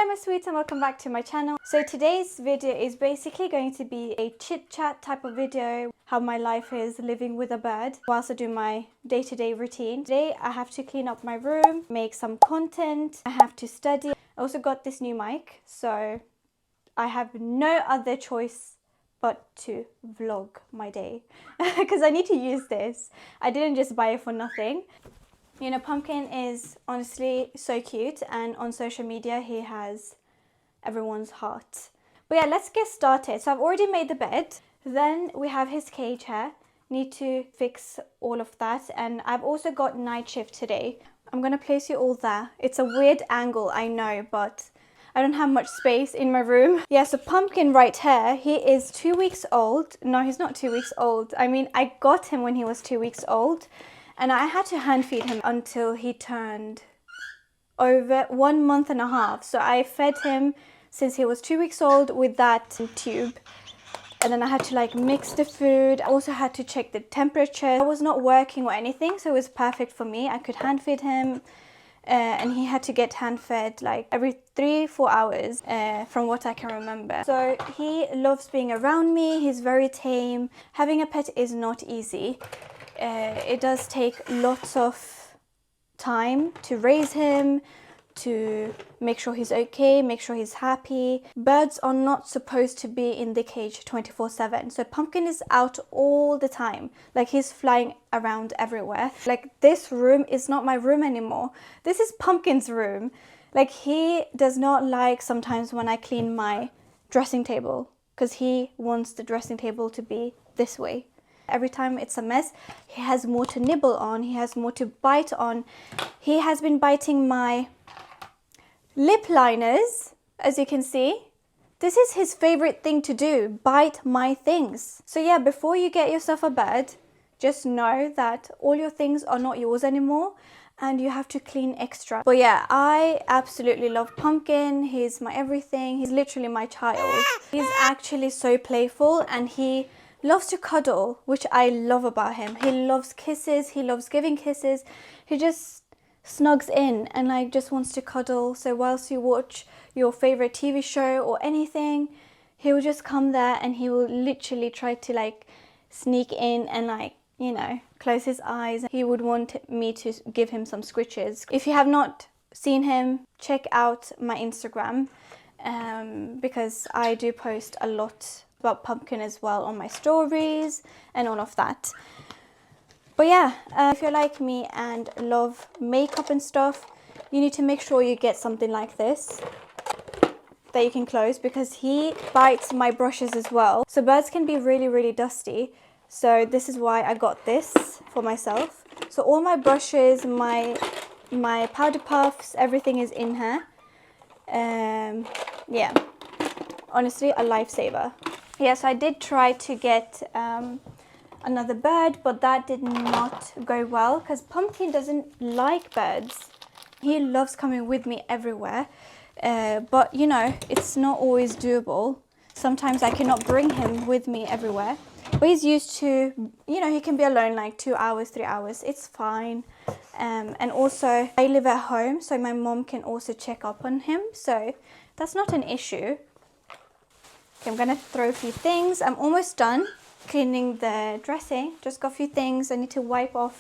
my sweets, and welcome back to my channel. So today's video is basically going to be a chit chat type of video, how my life is living with a bird whilst I do my day-to-day routine. Today I have to clean up my room, make some content, I have to study. I also got this new mic, so I have no other choice but to vlog my day because I need to use this. I didn't just buy it for nothing. You know, Pumpkin is honestly so cute, and on social media he has everyone's heart. But yeah, let's get started. So I've already made the bed. Then we have his cage here. Need to fix all of that, and I've also got night shift today. I'm gonna place you all there. It's a weird angle, I know, but I don't have much space in my room. Yeah, so Pumpkin right here, he is 2 weeks old. No, he's not 2 weeks old. I mean, I got him when he was 2 weeks old. And I had to hand feed him until he turned over 1 month and a half. So I fed him since he was 2 weeks old with that tube. And then I had to like mix the food. I also had to check the temperature. I was not working or anything, so it was perfect for me. I could hand feed him. And he had to get hand fed like every 3-4 hours from what I can remember. So he loves being around me. He's very tame. Having a pet is not easy. It does take lots of time to raise him, to make sure he's okay, make sure he's happy. Birds are not supposed to be in the cage 24/7. So Pumpkin is out all the time. Like, he's flying around everywhere. Like, this room is not my room anymore. This is Pumpkin's room. Like, he does not like sometimes when I clean my dressing table, because he wants the dressing table to be this way. Every time it's a mess, he has more to nibble on, he has more to bite on. He has been biting my lip liners, as you can see. This is his favorite thing to do, bite my things. So yeah, before you get yourself a bed, just know that all your things are not yours anymore and you have to clean extra. But yeah, I absolutely love Pumpkin. He's my everything. He's literally my child. He's actually so playful, and he loves to cuddle, which I love about him. He loves kisses, he loves giving kisses. He just snugs in and like just wants to cuddle. So whilst you watch your favorite TV show or anything, he will just come there and he will literally try to like sneak in and like, you know, close his eyes. He would want me to give him some scritches. If you have not seen him, check out my Instagram because I do post a lot about Pumpkin as well on my stories and all of that. But yeah, if you're like me and love makeup and stuff, you need to make sure you get something like this that you can close, because he bites my brushes as well. So birds can be really dusty, so this is why I got this for myself. So all my brushes, my powder puffs, everything is in here. Yeah, honestly a lifesaver. Yes, I did try to get another bird, but that did not go well because Pumpkin doesn't like birds. He loves coming with me everywhere, but you know, it's not always doable. Sometimes I cannot bring him with me everywhere, but he's used to, you know, he can be alone like 2 hours, 3 hours. It's fine. And also I live at home, so my mom can also check up on him, so that's not an issue. Okay, I'm gonna throw a few things. I'm almost done cleaning the dressing. Just got a few things. I need to wipe off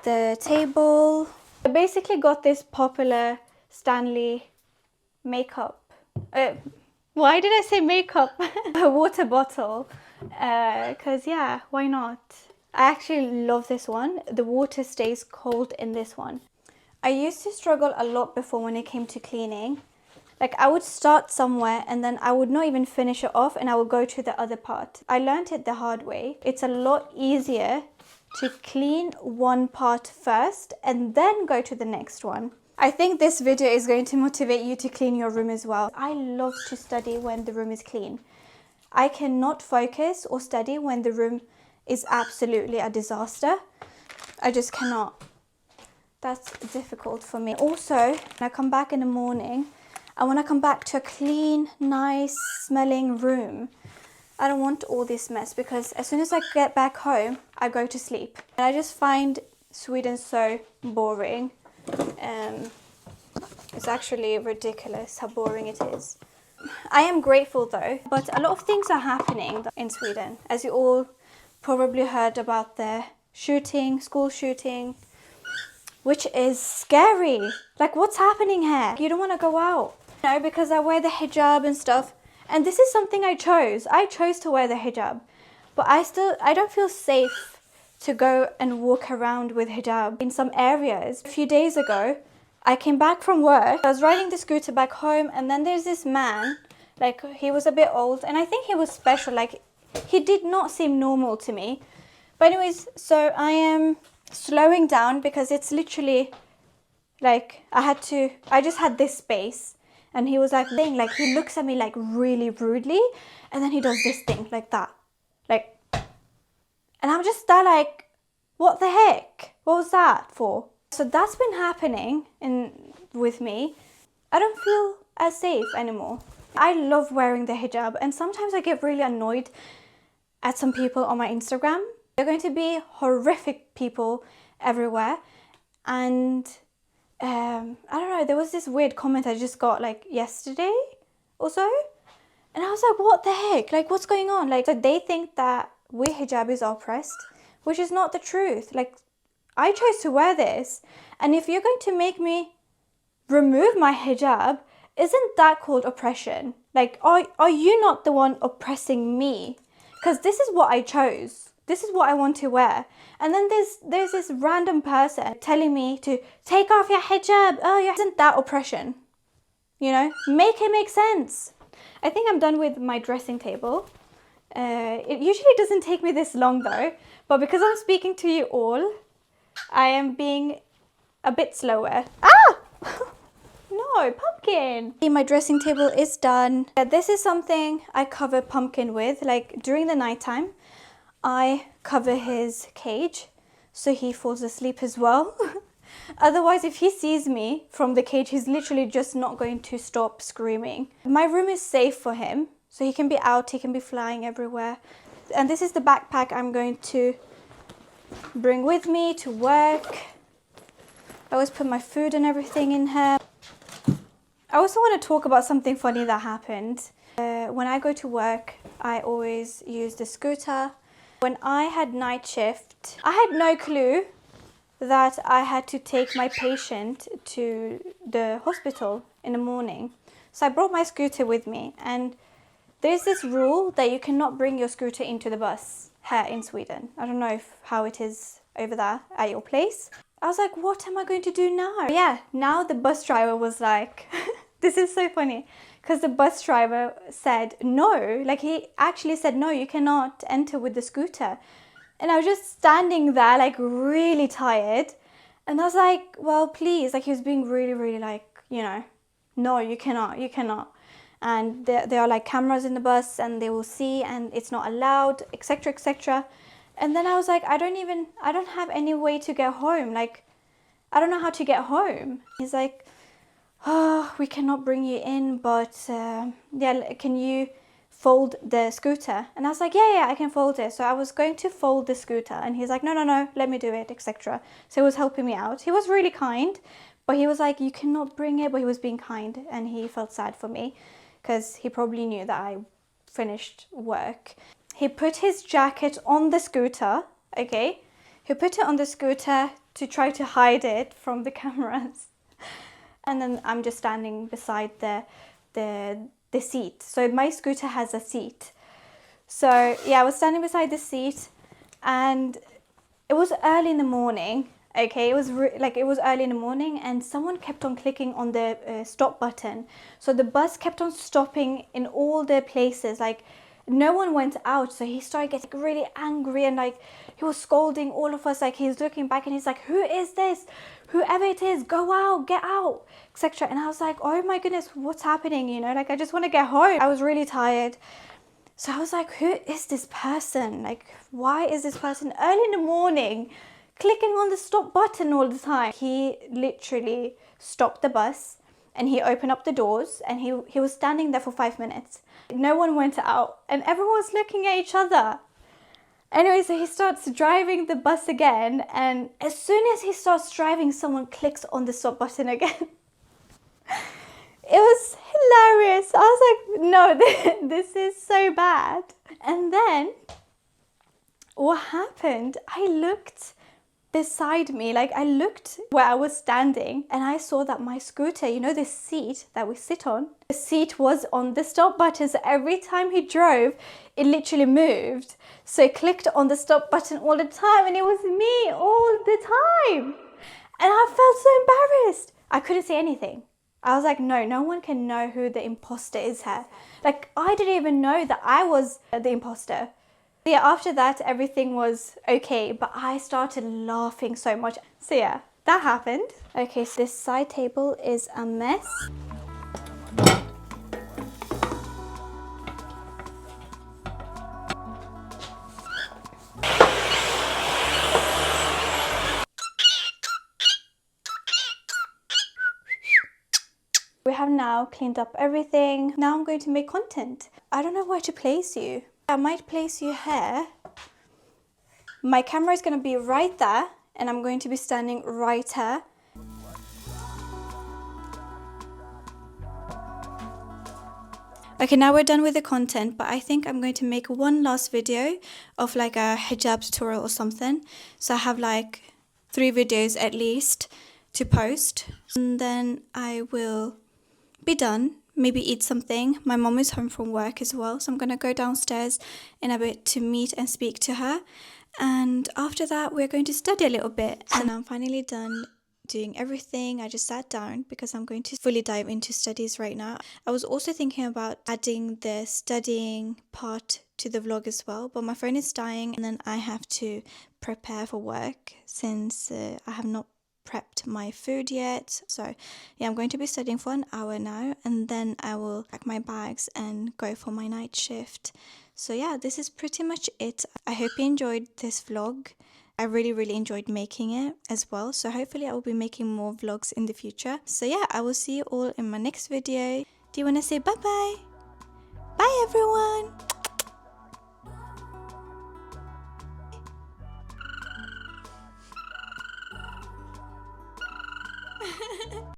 the table. I basically got this popular Stanley makeup. Why did I say makeup? A water bottle. Because yeah, why not? I actually love this one. The water stays cold in this one. I used to struggle a lot before when it came to cleaning. Like, I would start somewhere and then I would not even finish it off and I would go to the other part. I learned it the hard way. It's a lot easier to clean one part first and then go to the next one. I think this video is going to motivate you to clean your room as well. I love to study when the room is clean. I cannot focus or study when the room is absolutely a disaster. I just cannot. That's difficult for me. Also, when I come back in the morning, I want to come back to a clean, nice smelling room. I don't want all this mess, because as soon as I get back home, I go to sleep. And I just find Sweden so boring. It's actually ridiculous how boring it is. I am grateful though, but a lot of things are happening in Sweden. As you all probably heard about the shooting, school shooting, which is scary. Like, what's happening here? You don't want to go out. No, because I wear the hijab and stuff. And this is something I chose. I chose to wear the hijab. But I don't feel safe to go and walk around with hijab in some areas. A few days ago, I came back from work. I was riding the scooter back home, and then there's this man, like, he was a bit old, and I think he was special. Like, he did not seem normal to me. But anyways, so I am slowing down because it's literally like I just had this space, and he was like saying, like, he looks at me like really rudely, and then he does this thing like that, like, and I'm just there like, what the heck? What was that for? So that's been happening with me. I don't feel as safe anymore. I love wearing the hijab, and sometimes I get really annoyed at some people on my Instagram. They're going to be horrific people everywhere. And I don't know, there was this weird comment I just got like yesterday or so. And I was like, what the heck? Like, what's going on? Like, so they think that we hijabis are oppressed, which is not the truth. Like, I chose to wear this. And if you're going to make me remove my hijab, isn't that called oppression? Like, are you not the one oppressing me? Because this is what I chose. This is what I want to wear. And then there's this random person telling me to take off your hijab. Oh, yeah. Isn't that oppression? You know, make it make sense. I think I'm done with my dressing table. It usually doesn't take me this long though, but because I'm speaking to you all, I am being a bit slower. Ah! No, pumpkin! My dressing table is done. This is something I cover Pumpkin with. Like, during the nighttime, I cover his cage so he falls asleep as well. Otherwise, if he sees me from the cage, he's literally just not going to stop screaming. My room is safe for him, so he can be out, he can be flying everywhere. And this is the backpack I'm going to bring with me to work. I always put my food and everything in here. I also want to talk about something funny that happened. When I go to work, I always use the scooter. When I had night shift, I had no clue that I had to take my patient to the hospital in the morning. So I brought my scooter with me, and there's this rule that you cannot bring your scooter into the bus here in Sweden. I don't know how it is over there at your place. I was like, what am I going to do now? Yeah, now the bus driver was like, this is so funny, because the bus driver said no. Like, he actually said, no, you cannot enter with the scooter. And I was just standing there, like, really tired. And I was like, well, please. Like, he was being really, really, like, you know, no, you cannot, you cannot. And there are, like, cameras in the bus, and they will see, and it's not allowed, etc., etc. And then I was like, I don't have any way to get home. Like, I don't know how to get home. He's like, oh, we cannot bring you in, but yeah, can you fold the scooter? And I was like, yeah, I can fold it. So I was going to fold the scooter, and he's like, no, let me do it, etc. So he was helping me out. He was really kind, but he was like, you cannot bring it, but he was being kind, and he felt sad for me because he probably knew that I finished work. He put his jacket on the scooter, okay? He put it on the scooter to try to hide it from the cameras. And then I'm just standing beside the seat. So my scooter has a seat. So yeah, I was standing beside the seat, and it was early in the morning. Okay, it was early in the morning, and someone kept on clicking on the stop button. So the bus kept on stopping in all the places. Like, no one went out, so he started getting really angry, and like, he was scolding all of us. Like, he's looking back, and he's like, who is this? Whoever it is, go out, get out, etc. And I was like, oh my goodness, what's happening? You know, like, I just want to get home. I was really tired. So I was like, who is this person? Like, why is this person early in the morning clicking on the stop button all the time? He literally stopped the bus, and he opened up the doors, and he was standing there for 5 minutes. No one went out, and everyone was looking at each other. Anyway, so he starts driving the bus again, and as soon as he starts driving, someone clicks on the stop button again. It was hilarious. I was like, no, this is so bad. And then what happened? I looked beside me, like I looked where I was standing, and I saw that my scooter, you know, this seat that we sit on, the seat was on the stop button. So every time he drove, it literally moved. So it clicked on the stop button all the time, and it was me all the time. And I felt so embarrassed. I couldn't say anything. I was like, no one can know who the imposter is here. Like, I didn't even know that I was the imposter. Yeah, after that, everything was okay, but I started laughing so much. So yeah, that happened. Okay, so this side table is a mess. We have now cleaned up everything. Now I'm going to make content. I don't know where to place you. I might place you here. My camera is going to be right there, and I'm going to be standing right here. Okay, now we're done with the content, but I think I'm going to make one last video of like a hijab tutorial or something. So I have like 3 videos at least to post, and then I will be done. Maybe eat something. My mom is home from work as well, so I'm gonna go downstairs in a bit to meet and speak to her. And after that, we're going to study a little bit. And I'm finally done doing everything. I just sat down because I'm going to fully dive into studies right now. I was also thinking about adding the studying part to the vlog as well, but my phone is dying, and then I have to prepare for work since I have not prepped my food yet. So yeah, I'm going to be studying for an hour now, and then I will pack my bags and go for my night shift. So yeah, this is pretty much it. I hope you enjoyed this vlog. I really enjoyed making it as well. So hopefully I will be making more vlogs in the future. So yeah, I will see you all in my next video. Do you want to say bye-bye? Bye everyone!